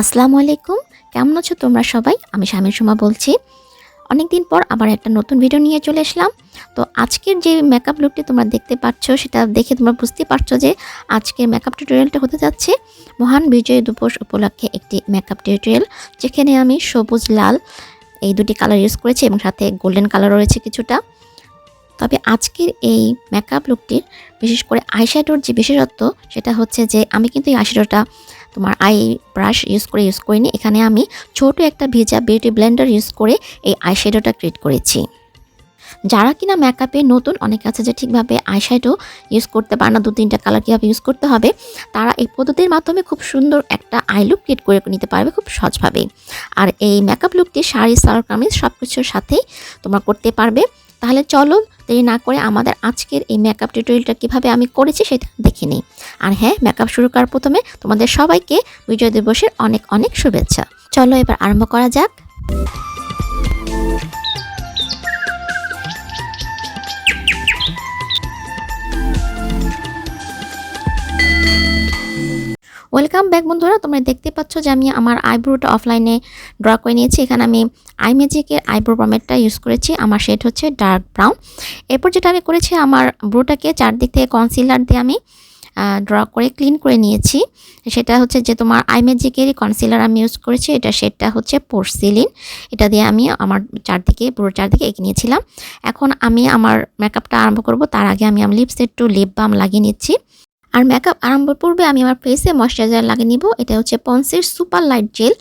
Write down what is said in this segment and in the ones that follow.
আসসালামু আলাইকুম, কেমন আছো তোমরা সবাই? আমি শামির সুমা বলছি। অনেকদিন পর আবার একটা নতুন ভিডিও নিয়ে চলে আসলাম। তো আজকের যে মেকআপ লুকটি তোমরা দেখতে পাচ্ছ, সেটা দেখে তোমরা বুঝতে পারছো যে আজকের মেকআপ টিউটোরিয়ালটা হতে যাচ্ছে মহান বিজয় দিবস উপলক্ষে একটি মেকআপ টিউটোরিয়াল, যেখানে আমি সবুজ লাল এই দুটি কালার ইউজ করেছি এবং সাথে গোল্ডেন কালার রয়েছে কিছুটা। তবে আজকের এই মেকআপ লুকটির বিশেষ করে আইশ্যাডোর যে বিশেষত্ব, সেটা হচ্ছে যে আমি কিন্তু এই আইশ্যাডোটা তোমার আই ব্রাশ ইউজ করিনি। এখানে আমি ছোট একটা ভেজা বিউটি ব্লেন্ডার ইউজ করে এই আইশ্যাডোটা ক্রিয়েট করেছি। যারা কিনা মেকআপে নতুন, অনেক আছে যে ঠিকভাবে আইশ্যাডো ইউজ করতে পারে না, 2-3টা কালার কীভাবে ইউজ করতে হবে, তারা এই পদ্ধতির মাধ্যমে খুব সুন্দর একটা আই লুক ক্রিয়েট করে নিতে পারবে খুব সহজভাবে। আর এই মেকআপ লুকটি শাড়ি, সালোয়ার কামিজ সব কিছুর সাথেই তোমরা করতে পারবে। তাহলে চলো দেরি না করে আমাদের আজকের এই মেকআপ টিউটোরিয়ালটা কীভাবে আমি করেছি সেটা দেখে নিই। আর হ্যাঁ, মেকআপ শুরু করার প্রথমে তোমাদের সবাইকে বিজয় দিবসের অনেক অনেক শুভেচ্ছা। চলো এবার আরম্ভ করা যাক। ওয়েলকাম ব্যাক বন্ধুরা, তোমরা দেখতে পাচ্ছ যে আমি আমার আইব্রোটা অফলাইনে ড্র করে নিয়েছি। এখানে আমি আই ম্যাজিকের আইব্রো পমেডটা ইউজ করেছি। আমার শেড হচ্ছে ডার্ক ব্রাউন। এরপর যেটা আমি করেছি, আমার ব্রোটাকে চারদিক থেকে কনসিলার দিয়ে আমি ড্র করে ক্লিন করে নিয়েছি। সেটা হচ্ছে যে তোমার আই ম্যাজিকেরই কনসিলার আমি ইউজ করেছি। এটা শেডটা হচ্ছে পোর্সিলিন। এটা দিয়ে আমি আমার ব্রোর চারদিকে এঁকে নিয়েছিলাম। এখন আমি আমার মেকআপটা আরম্ভ করব। তার আগে আমি লিপসে একটু লিপ বাম লাগিয়ে নিচ্ছি। আর মেকআপ আরম্ভের পূর্বে আমি আমার ফেসে ময়শ্চারাইজার লাগিয়ে নিব। এটা হচ্ছে পন্সের সুপার লাইট জেল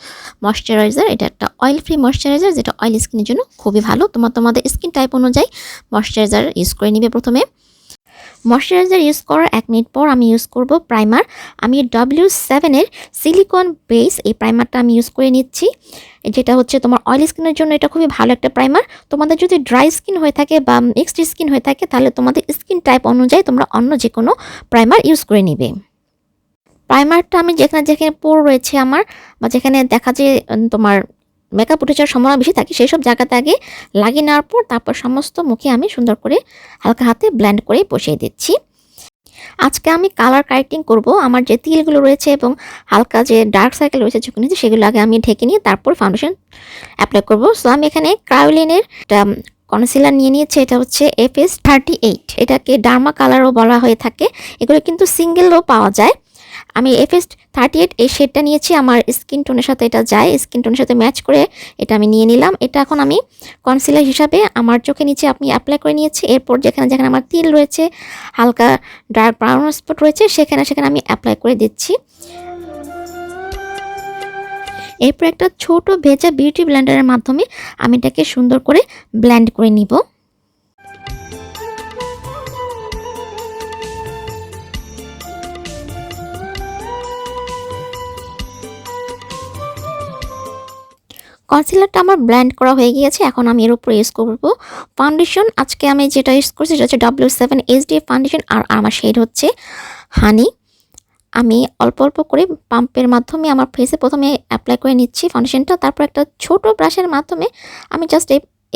ময়শ্চারাইজার। এটা একটা অয়েল ফ্রি ময়শ্চারাইজার, যেটা অয়েল স্কিনের জন্য খুবই ভালো। তোমাদের স্কিন টাইপ অনুযায়ী ময়শ্চারাইজার ইউজ করে নিবে। প্রথমে ময়শ্চারাইজার ইউজ করার 1 মিনিট পর আমি ইউজ করব প্রাইমার। আমি W7-এর সিলিকন বেস এই প্রাইমারটা আমি ইউজ করে নিচ্ছি, যেটা হচ্ছে তোমার অয়েল স্কিনের জন্য এটা খুবই ভালো একটা প্রাইমার। তোমাদের যদি ড্রাই স্কিন হয়ে থাকে বা মিক্সড স্কিন হয়ে থাকে, তাহলে তোমাদের স্কিন টাইপ অনুযায়ী তোমরা অন্য যে কোনো প্রাইমার ইউজ করে নিবে। প্রাইমারটা আমি যেখানে পোর রয়েছে আমার, বা যেখানে দেখা যায় তোমার মেকআপ উঠে যাওয়ার সম্ভাবনা বেশি থাকে, সেই সব জায়গাতে আগে লাগিয়ে নেওয়ার পর তারপর সমস্ত মুখে আমি সুন্দর করে হালকা হাতে ব্লেন্ড করে বসিয়ে দিচ্ছি। আজকে আমি কালার কারেক্টিং করব। আমার যে তিলগুলো রয়েছে এবং হালকা যে ডার্ক সার্কেল রয়েছে চোখে নিচে, সেগুলো আগে আমি ঢেকে নিয়ে তারপর ফাউন্ডেশন অ্যাপ্লাই করব। সো আমি এখানে ক্রায়োলিনের একটা কনসিলার নিয়ে নিয়েছি। এটা হচ্ছে FS38। এটাকে ডার্মা কালারও বলা হয়ে থাকে। এগুলো কিন্তু সিঙ্গেলও পাওয়া যায়। আমি FS38 এই শেডটা নিয়েছি। আমার স্কিন টোনের সাথে এটা যায়, স্কিন টোনের সাথে ম্যাচ করে এটা আমি নিয়ে নিলাম। এটা এখন আমি কনসিলার হিসাবে আমার চোখে নিচে আমি অ্যাপ্লাই করে নিয়েছি। এরপর যেখানে আমার তিল রয়েছে, হালকা ডার্ক ব্রাউন স্পট রয়েছে, সেখানে আমি অ্যাপ্লাই করে দিচ্ছি। এরপর একটা ছোট ভেজা বিউটি ব্লেন্ডারের মাধ্যমে আমি এটাকে সুন্দর করে ব্লেন্ড করে নিব। কনসিলারটা আমার ব্লেন্ড করা হয়ে গিয়েছে। এখন আমি এর উপরে ইউজ করব ফাউন্ডেশন। আজকে আমি যেটা ইউজ করছি সেটা হচ্ছে W7 HD ফাউন্ডেশন, আর আমার শেড হচ্ছে হানি। আমি অল্প অল্প করে পাম্পের মাধ্যমে আমার ফেসে প্রথমে অ্যাপ্লাই করে নিচ্ছি ফাউন্ডেশনটা। তারপর একটা ছোট ব্রাশের মাধ্যমে আমি জাস্ট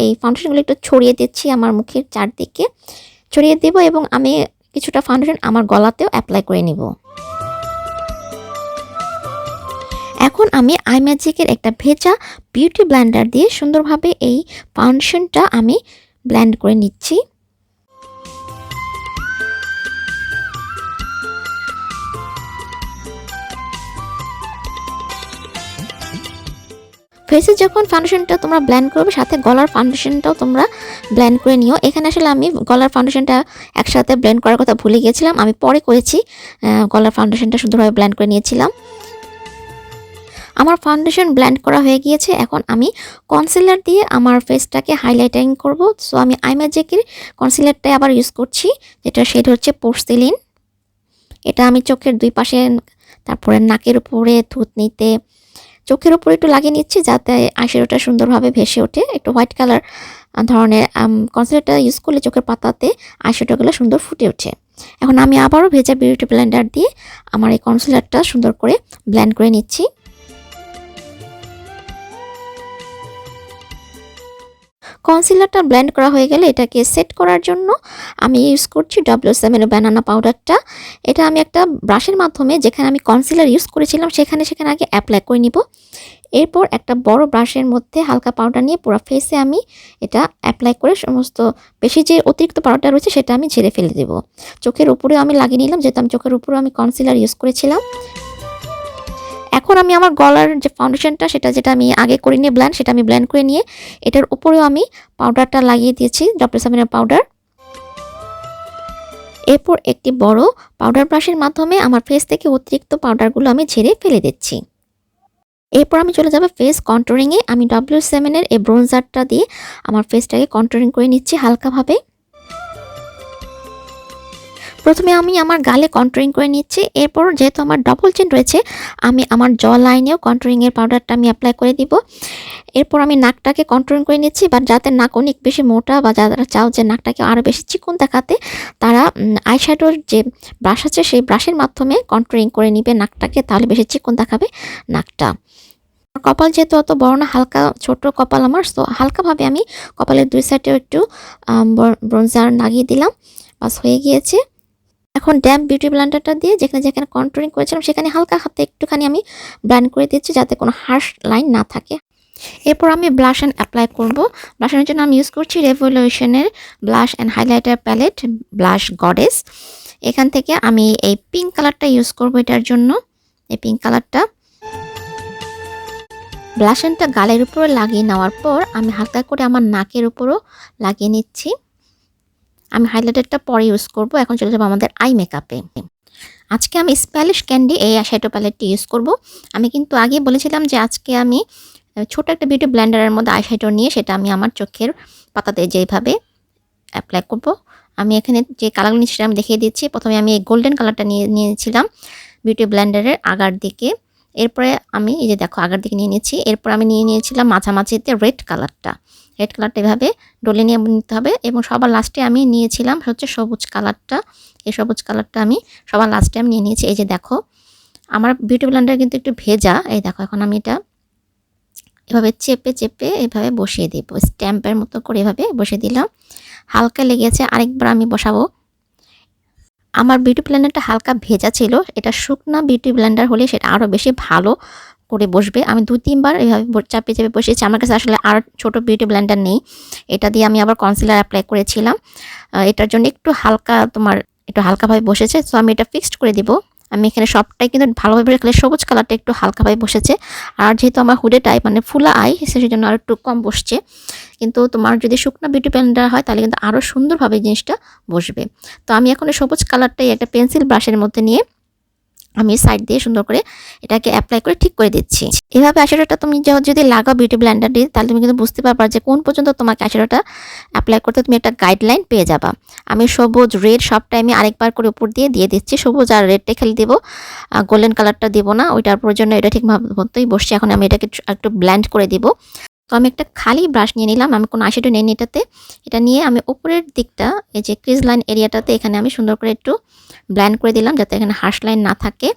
এই ফাউন্ডেশনগুলো একটু ছড়িয়ে দিচ্ছি, আমার মুখের চারদিকে ছড়িয়ে দেব, এবং আমি কিছুটা ফাউন্ডেশন আমার গলাতেও অ্যাপ্লাই করে নিব। এখন আমি আই ম্যাজিকের একটা ভেজা বিউটি ব্লেন্ডার দিয়ে সুন্দরভাবে এই ফাউন্ডেশনটা আমি ব্লেন্ড করে নিচ্ছি। ফেসে যখন ফাউন্ডেশনটা তোমরা ব্লেন্ড করবে, সাথে গলার ফাউন্ডেশনটাও তোমরা ব্লেন্ড করে নিও। এখানে আসলে আমি গলার ফাউন্ডেশনটা একসাথে ব্লেন্ড করার কথা ভুলে গিয়েছিলাম, আমি পরে করেছি। গলার ফাউন্ডেশনটা সুন্দরভাবে ব্লেন্ড করে নিয়েছিলাম। আমার ফাউন্ডেশন ব্লেন্ড করা হয়ে গিয়েছে। এখন আমি কনসিলার দিয়ে আমার ফেসটাকে হাইলাইটিং করব। সো আমি আই ম্যাজিকের কনসিলারটাই আবার ইউজ করছি, যেটা শেড হচ্ছে পোর্সিলিন। এটা আমি চোখের দুই পাশে, তারপরে নাকের উপরে, থুতনিতে, চোখের উপরে একটু লাগিয়ে নিচ্ছি, যাতে আইশ্যাডোটা সুন্দরভাবে ভেসে ওঠে। একটু হোয়াইট কালার ধরনের কনসিলারটা ইউজ করলে চোখের পাতাতে আইশ্যাডোগুলো সুন্দর ফুটে ওঠে। এখন আমি আবারও ভেজা বিউটি ব্লেন্ডার দিয়ে আমার এই কনসিলারটা সুন্দর করে ব্লেন্ড করে নিচ্ছি। কনসিলারটা ব্লেন্ড করা হয়ে গেলে এটাকে সেট করার জন্য আমি ইউজ করছি W7 ব্যানানা পাউডারটা। এটা আমি একটা ব্রাশের মাধ্যমে যেখানে আমি কনসিলার ইউজ করেছিলাম সেখানে আগে অ্যাপ্লাই করে নিব। এরপর একটা বড় ব্রাশের মধ্যে হালকা পাউডার নিয়ে পুরো ফেসে আমি এটা অ্যাপ্লাই করে সমস্ত বেশি যে অতিরিক্ত পাউডার রয়েছে সেটা আমি ঝেড়ে ফেলে দেব। চোখের উপরেও আমি লাগিয়ে নিলাম, যেহেতু আমি চোখের উপরেও আমি কনসিলার ইউজ করেছিলাম। এখন আমি আমার গলার যে ফাউন্ডেশনটা যেটা আমি আগে করে নিয়ে ব্লেন্ড, সেটা আমি ব্লেন্ড করে নিয়ে এটার উপরেও আমি পাউডারটা লাগিয়ে দিয়েছি, W7 পাউডার। এরপর একটি বড় পাউডার ব্রাশের মাধ্যমে আমার ফেস থেকে অতিরিক্ত পাউডারগুলো আমি ঝেড়ে ফেলে দিচ্ছি। এরপর আমি চলে যাব ফেস কন্ট্রোরিংয়ে। আমি W7 এই ব্রোঞ্জারটা দিয়ে আমার ফেসটাকে কন্ট্রোরিং করে নিচ্ছি হালকাভাবে। প্রথমে আমি আমার গালে কন্ট্রোরিং করে নিচ্ছি। এরপর যেহেতু আমার ডবল চিন রয়েছে, আমি আমার জ লাইনেও কন্ট্রোরিংয়ের পাউডারটা আমি অ্যাপ্লাই করে দিব। এরপর আমি নাকটাকে কন্ট্রোরিং করে নিচ্ছি, বা যাতে নাক অনেক বেশি মোটা বা যারা চাও যে নাকটাকে আরও বেশি চিকন দেখাতে, তারা আইশ্যাডোর যে ব্রাশ আছে সেই ব্রাশের মাধ্যমে কন্ট্রোরিং করে নিবে নাকটাকে, তাহলে বেশি চিকন দেখাবে নাকটা। কপাল যেহেতু অত বড় না, হালকা ছোট কপাল আমার, তো হালকাভাবে আমি কপালের দুই সাইডেও একটু ব্রোঞ্জার লাগিয়ে দিলাম। বাস হয়ে গিয়েছে। এখন ড্যাম্প বিউটি ব্লেন্ডারটা দিয়ে যেখানে কন্ট্রোলিং করেছিলাম সেখানে হালকা হাতে একটুখানি আমি ব্লেন্ড করে দিচ্ছি, যাতে কোনো হার্শ লাইন না থাকে। এরপর আমি ব্লাশ অ্যান্ড অ্যাপ্লাই করব। ব্লাশের জন্য আমি ইউজ করছি রেভলিউশনের blush and highlighter palette blush goddess. এখান থেকে আমি এই পিঙ্ক কালারটা ইউজ করব এটার জন্য। এই পিঙ্ক কালারটা ব্লাশনটা গালের উপরে লাগিয়ে নেওয়ার পর আমি হালকা করে আমার নাকের উপরও লাগিয়ে নিচ্ছি। আমি হাইলাইটারটা পরে ইউজ করব। এখন চলে যাবো আমাদের আই মেকআপে। আজকে আমি স্প্যালিশ ক্যান্ডি এই আইশ্যাডো প্যালেটটি ইউজ করব। আমি কিন্তু আগে বলেছিলাম যে আজকে আমি ছোট একটা বিউটি ব্লেন্ডারের মধ্যে আইশ্যাডো নিয়ে সেটা আমি আমার চোখের পাতাতে যেভাবে অ্যাপ্লাই করব। আমি এখানে যে কালারগুলো নিচ্ছি সেটা আমি দেখিয়ে দিচ্ছি। প্রথমে আমি এই গোল্ডেন কালারটা নিয়েছিলাম বিউটি ব্লেন্ডারের আগার দিকে। এরপরে আমি এই যে দেখো আগার দিকে নিয়ে নিয়েছি। এরপর আমি নিয়েছিলাম মাঝামাঝিতে রেড কালারটা এভাবে ডলে নিয়ে নিতে হবে। এবং সবার লাস্টে আমি নিয়েছিলাম হচ্ছে সবুজ কালারটা। এই সবুজ কালারটা আমি সবার লাস্টে আমি নিয়ে নিয়েছি। এই যে দেখো আমার বিউটি ব্লেন্ডার কিন্তু একটু ভেজা। এই দেখো এখন আমি এটা এভাবে চেপে এভাবে বসিয়ে দেব, স্ট্যাম্পের মতো করে এভাবে বসিয়ে দিলাম। হালকা লেগেছে, আরেকবার আমি বসাবো। আমার বিউটি ব্লেন্ডারটা হালকা ভেজা ছিল। এটা শুকনা বিউটি ব্লেন্ডার হলে সেটা আরও বেশি ভালো করে বসবে। আমি 2-3 বার এইভাবে চাপে বসিয়েছি। আমার কাছে আসলে আর ছোট বিউটি ব্লেন্ডার নেই। এটা দিয়ে আমি আবার কনসিলার অ্যাপ্লাই করেছিলাম। এটার জন্য একটু হালকাভাবে বসেছে। তো আমি এটা ফিক্সড করে দিব। আমি এখানে সবটাই কিন্তু ভালোভাবে রাখলে সবুজ কালারটা একটু হালকাভাবে বসেছে। আর যেহেতু আমার হুডেড আই মানে ফুলা আই, সেই জন্য আর একটু কম বসছে। কিন্তু তোমার যদি শুকনো বিউটি ব্লেন্ডার হয় তাহলে কিন্তু আরও সুন্দরভাবে জিনিসটা বসবে। তো আমি এখন সবুজ কালারটাই একটা পেন্সিল ব্রাশের মধ্যে নিয়ে আমি সাইড দিয়ে সুন্দর করে এটাকে অ্যাপ্লাই করে ঠিক করে দিচ্ছি। এভাবে আইশ্যাডোটা তুমি যদি লাগাও বিউটি ব্লেন্ডার দিয়ে, তাহলে তুমি কিন্তু বুঝতে পারবা যে কোন পর্যন্ত তোমাকে আইশ্যাডোটা অ্যাপ্লাই করতে তুমি একটা গাইডলাইন পেয়ে যাবা। আমি সবুজ রেড সবটাই আমি আরেকবার করে উপর দিয়ে দিচ্ছি। সবুজ আর রেডটাই খালি দেবো, গোল্ডেন কালারটা দেবো না। ওইটার জন্য এটা ঠিক মতোই বসছে। এখন আমি এটাকে একটু ব্লেন্ড করে দিব। তো আমি একটা খালি ব্রাশ নিয়ে নিলাম, আমি কোনো আইশ্যাডো নেই এটাতে। এটা নিয়ে আমি উপরের দিকটা এই যে ক্রিজ লাইন এরিয়াটাতে এখানে আমি সুন্দর করে একটু ব্লেন্ড করে দিলাম, যাতে এখানে হার্শ লাইন না থাকে।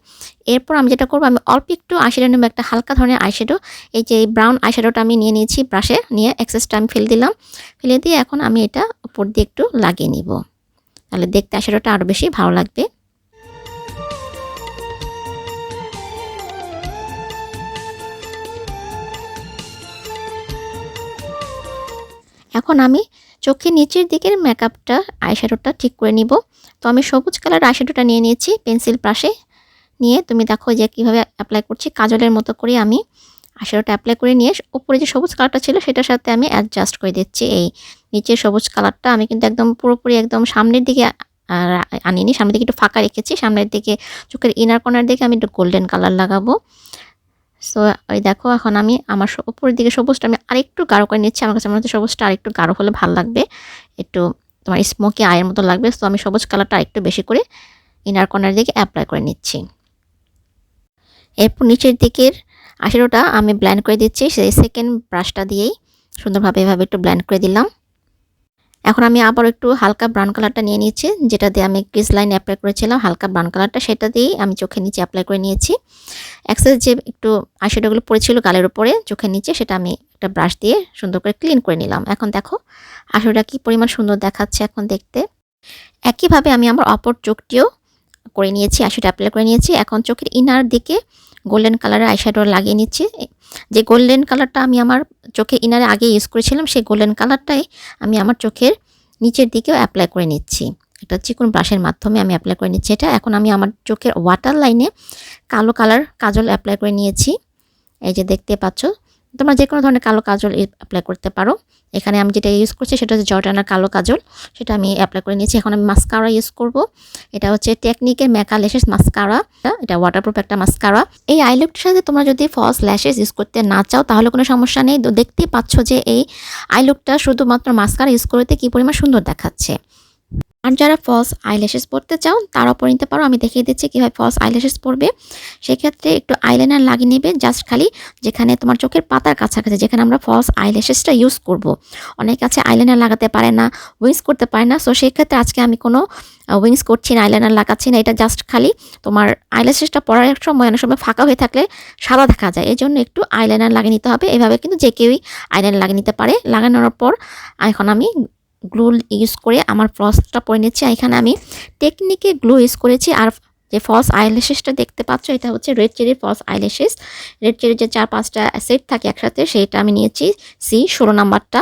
এরপর আমি যেটা করবো, আমি অল্প একটু আইশ্যাডো নেবো, একটা হালকা ধরনের আইশ্যাডো। এই যে ব্রাউন আইশ্যাডোটা আমি নিয়ে নিয়েছি ব্রাশে নিয়ে, এক্সেসটা আমি ফেলে দিয়ে এখন আমি এটা উপর দিয়ে একটু লাগিয়ে নিব, তাহলে দেখতে আইশ্যাডোটা আরও বেশি ভালো লাগবে। এখন আমি চোখের নিচের দিকের মেকআপটা আইশ্যাডোটা ঠিক করে নিব। তো আমি সবুজ কালার আইশ্যাডোটা নিয়ে নিয়েছি পেন্সিল ব্রাশে নিয়ে। তুমি দেখো যে কীভাবে অ্যাপ্লাই করছি, কাজলের মতো করে আমি আইশ্যাডোটা অ্যাপ্লাই করে নিয়ে উপরে যে সবুজ কালারটা ছিল সেটার সাথে আমি অ্যাডজাস্ট করে দিচ্ছি। এই নিচের সবুজ কালারটা আমি কিন্তু একদম পুরোপুরি একদম সামনের দিকে আনিনি, সামনের দিকে একটু ফাঁকা রেখেছি। সামনের দিকে চোখের ইনার কর্নার দিকে আমি একটু গোল্ডেন কালার লাগাবো। সো ওই দেখো এখন আমি আমার উপরের দিকে সবুজটা আমি আরেকটু গাঢ় করে নিচ্ছি। আমার কাছে মনে হচ্ছে সবুজটা আরেকটু গাঢ় হলে ভালো লাগবে, একটু তোমার স্মোকি আয়ের মতো লাগবে। তো আমি সবুজ কালারটা আরেকটু বেশি করে ইনার কর্নার দিকে অ্যাপ্লাই করে নিচ্ছি। এরপর নিচের দিকের আইশ্যাডোটা আমি ব্লেন্ড করে দিচ্ছি সেই সেকেন্ড ব্রাশটা দিয়েই সুন্দরভাবে এভাবে একটু ব্লেন্ড করে দিলাম। এখন আমি আবার একটু হালকা ব্রাউন কালারটা নিয়ে নিয়েছি, যেটা দিয়ে আমি ক্রিজ লাইন অ্যাপ্লাই করেছিলাম হালকা ব্রাউন কালারটা, সেটা দিয়েই আমি চোখের নিচে অ্যাপ্লাই করে নিয়েছি। এক্সেস যে একটু আইশ্যাডোগুলো পড়েছিল গালের উপরে চোখের নিচে, সেটা আমি একটা ব্রাশ দিয়ে সুন্দর করে ক্লিন করে নিলাম। এখন দেখো আসলটা কি পরিমাণ সুন্দর দেখাচ্ছে এখন দেখতে। একইভাবে আমি আমার অপর চোখটিও করে নিয়েছি, আইশ্যাডো অ্যাপ্লাই করে নিয়েছি। এখন চোখের ইনার দিকে গোল্ডেন কালারের আইশ্যাডো লাগিয়ে নিচ্ছি। যে গোল্ডেন কালারটা আমি আমার চোখের ইনারে আগে ইউজ করেছিলাম, সেই গোল্ডেন কালারটাই আমি আমার চোখের নিচের দিকেও অ্যাপ্লাই করে নিচ্ছি। একটা চিকন ব্রাশের মাধ্যমে আমি অ্যাপ্লাই করে নিচ্ছি এটা। এখন আমি আমার চোখের ওয়াটার লাইনে কালো কালার কাজল অ্যাপ্লাই করে নিয়েছি। এই যে দেখতে পাচ্ছ, তোমরা যে কোনো ধরনের কালো কাজল অ্যাপ্লাই করতে পারো। এখানে আমি যেটা ইউজ করছি সেটা হচ্ছে জর্ডানার কালো কাজল, সেটা আমি অ্যাপ্লাই করে নিয়েছি। এখন আমি মাস্কারা ইউজ করব। এটা হচ্ছে টেকনিকের ম্যাকা ল্যাশেস মাস্কারা, এটা ওয়াটারপ্রুফ একটা মাস্কারা। এই আই লুকটার সাথে তোমরা যদি ফলস ল্যাশেস ইউজ করতে না চাও তাহলে কোনো সমস্যা নেই। দেখতেই পাচ্ছ যে এই আই লুকটা শুধুমাত্র মাস্কারা ইউজ করতে কি পরিমাণ সুন্দর দেখাচ্ছে। আর যারা ফলস আইল্যাশেস পরতে চাও তারাও পরে নিতে পারো। আমি দেখিয়ে দিচ্ছি কীভাবে ফলস আইল্যাশেস পরবে। সেক্ষেত্রে একটু আইলাইনার লাগিয়ে নেবে, জাস্ট খালি যেখানে তোমার চোখের পাতার কাছাকাছি যেখানে আমরা ফলস আইল্যাশেসটা ইউজ করব। অনেক আছে আইলাইনার লাগাতে পারে না, উইংস করতে পারে না। সো সেক্ষেত্রে আজকে আমি কোনো উইংস করছি না, আইলাইনার লাগাচ্ছি না। এটা জাস্ট খালি তোমার আইল্যাশেসটা পরার সময় অনেক সময় ফাঁকা হয়ে থাকলে সাদা দেখা যায়, এই জন্য একটু আইলাইনার লাগিয়ে নিতে হবে। এভাবে কিন্তু যে কেউই আইলাইনার লাগিয়ে নিতে পারে। লাগানোর পর এখন আমি গ্লু ইউজ করে আমার ফলসটা পরে নিচ্ছি। এখানে আমি টেকনিকে গ্লু ইউজ করেছি। আর যে ফলস আইল্যাশেসটা দেখতে পাচ্ছ এটা হচ্ছে রেড চেরির ফলস আইল্যাশেস। রেড চেরির যে 4-5টা সেট থাকে একসাথে, সেইটা আমি নিয়েছি C16 নাম্বারটা।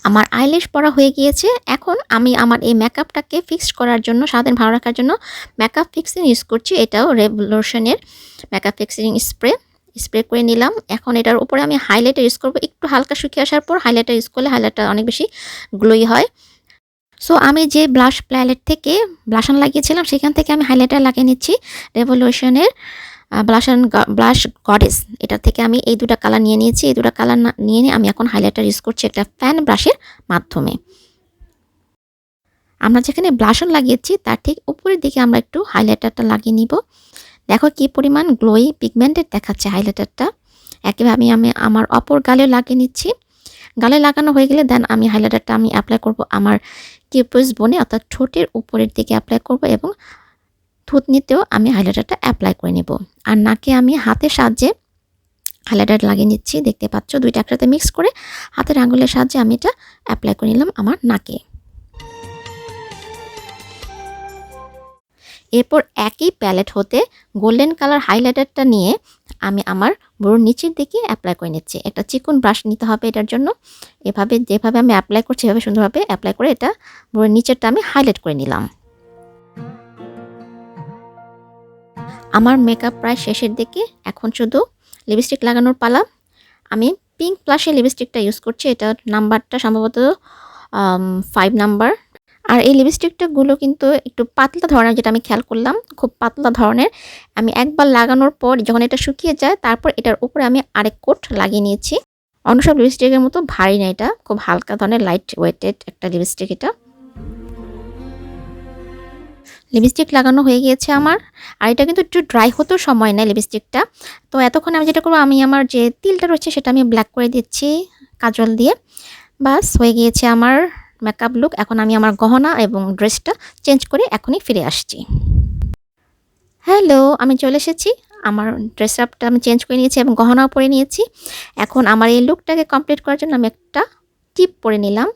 আমার আইল্যাশ পরা হয়ে গিয়েছে। এখন আমি আমার এই মেকআপটাকে ফিক্সড করার জন্য, সারাদিন ভালো রাখার জন্য মেকআপ ফিক্সিং ইউজ করছি। এটাও রেভলিউশনের মেকআপ ফিক্সিং স্প্রে করে নিলাম। এখন এটার উপরে আমি হাইলাইটার ইউজ করব। একটু হালকা শুকিয়ে আসার পর হাইলাইটার ইউজ করলে হাইলাইটার অনেক বেশি গ্লোই হয়। সো আমি যে ব্লাশ প্যালেট থেকে ব্লাশন লাগিয়েছিলাম সেখান থেকে আমি হাইলাইটার লাগিয়ে নিচ্ছি। রেভলিউশনের ব্লাশ গডেস, এটা থেকে আমি এই দুটো কালার নিয়ে নিয়েছি। এই দুটো কালার নিয়ে আমি এখন হাইলাইটার ইউজ করছি একটা ফ্যান ব্রাশের মাধ্যমে। আমরা যেখানে ব্লাশন লাগিয়েছি তার ঠিক উপরের দিকে আমরা একটু হাইলাইটারটা লাগিয়ে নিব। দেখো কি পরিমাণ গ্লোই পিগমেন্টেড দেখাচ্ছে হাইলাইটারটা। একইভাবে আমি আমার অপর গালেও লাগিয়ে নিচ্ছি। গালে লাগানো হয়ে গেলে দেন আমি হাইলাইটারটা আমি অ্যাপ্লাই করব আমার কিউপিস বোনে, অর্থাৎ ঠোঁটের উপরের দিকে অ্যাপ্লাই করব এবং থুতনিতেও আমি হাইলাইটারটা অ্যাপ্লাই করে নেব। আর নাকে আমি হাতের সাহায্যে হাইলাইটার লাগিয়ে নিচ্ছি। দেখতে পাচ্ছ দুইটা একসাথে মিক্স করে হাতের আঙুলের সাহায্যে আমি এটা অ্যাপ্লাই করে নিলাম আমার নাকে। এরপর একই প্যালেট হতে গোল্ডেন কালার হাইলাইটারটা নিয়ে আমি আমার ব্রোর নিচের দিকে অ্যাপ্লাই করে নিচ্ছি। একটা চিকন ব্রাশ নিতে হবে এটার জন্য। এভাবে যেভাবে আমি অ্যাপ্লাই করছি এভাবে সুন্দরভাবে অ্যাপ্লাই করে এটা ব্রোর নিচেরটা আমি হাইলাইট করে নিলাম। আমার মেকআপ প্রায় শেষের দিকে, এখন শুধু লিপস্টিক লাগানোর পালা। আমি পিঙ্ক প্লাসের লিপস্টিকটা ইউজ করছি। এটা নাম্বারটা সম্ভবত 5 নাম্বার। আর এই লিপস্টিকটাগুলো কিন্তু একটু পাতলা ধরনের, যেটা আমি খেয়াল করলাম খুব পাতলা ধরনের। আমি একবার লাগানোর পর যখন এটা শুকিয়ে যায় তারপর এটার উপরে আমি আরেক কোট লাগিয়ে নিয়েছি। অন্য সব লিপস্টিকের মতো ভারী না, এটা খুব হালকা ধরনের লাইট ওয়েটেড একটা লিপস্টিক। এটা লিপস্টিক লাগানো হয়ে গিয়েছে আমার। আর এটা কিন্তু একটু ড্রাই হতেও সময় নেয় লিপস্টিকটা। তো এতক্ষণ আমি যেটা করবো, আমি আমার যে তিলটা রয়েছে সেটা আমি ব্ল্যাক করে দিচ্ছি কাজল দিয়ে। বাস হয়ে গিয়েছে আমার মেকআপ লুক। এখন আমি আমার গহনা এবং ড্রেসটা চেঞ্জ করে এখনই ফিরে আসছি। হ্যালো, আমি চলে এসেছি। আমার ড্রেস আপটা আমি চেঞ্জ করে নিয়েছি এবং গহনাও পরে নিয়েছি। এখন আমার এই লুকটাকে কমপ্লিট করার জন্য আমি একটা টিপ পরে নিলাম,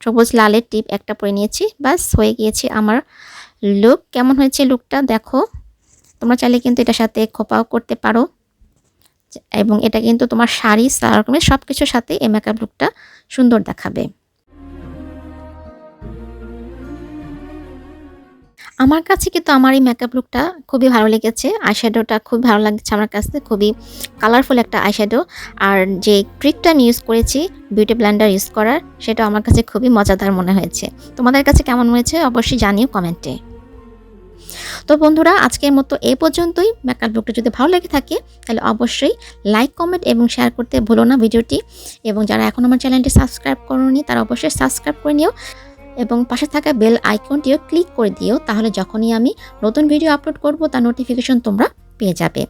সবুজ লালের টিপ একটা পরে নিয়েছি। বাস হয়ে গিয়েছে আমার লুক। কেমন হয়েছে লুকটা দেখো। তোমরা চাইলে কিন্তু এটার সাথে খোপাও করতে পারো এবং এটা কিন্তু তোমার শাড়ি সালোয়ার সব কিছুর সাথে এই মেকআপ লুকটা সুন্দর দেখাবে। আমার কাছে কিন্তু আমার এই মেকআপ লুকটা খুবই ভালো লেগেছে। আইশ্যাডোটা খুব ভালো লাগছে আমার কাছে, খুবই কালারফুল একটা আইশ্যাডো। আর যে ট্রিকটা আমি ইউজ করেছি বিউটি ব্লেন্ডার ইউজ করার, সেটা আমার কাছে খুবই মজাদার মনে হয়েছে। তোমাদের কাছে কেমন হয়েছে অবশ্যই জানিও কমেন্টে। তো বন্ধুরা, আজকের মতো এই পর্যন্তই। মেকআপ লুকটা যদি ভালো লেগে থাকে তাহলে অবশ্যই লাইক, কমেন্ট এবং শেয়ার করতে ভুলো না ভিডিওটি। এবং যারা এখন আমার চ্যানেলটি সাবস্ক্রাইব করোনি তারা অবশ্যই সাবস্ক্রাইব করে নিও এবং পাশে থাকা বেল আইকনটিও ক্লিক করে দিও, তাহলে যখনই আমি নতুন ভিডিও আপলোড করব তার নোটিফিকেশন তোমরা পেয়ে যাবে।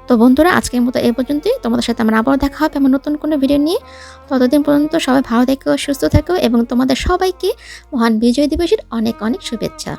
তো বন্ধুরা, আজকের মতো এই পর্যন্তই। তোমাদের সাথে আমার আবার দেখা হবে আমার নতুন কোনো ভিডিও নিয়ে। ততদিন পর্যন্ত সবাই ভালো থেকো, সুস্থ থেকো এবং তোমাদের সবাইকে মহান বিজয় দিবসের অনেক অনেক শুভেচ্ছা।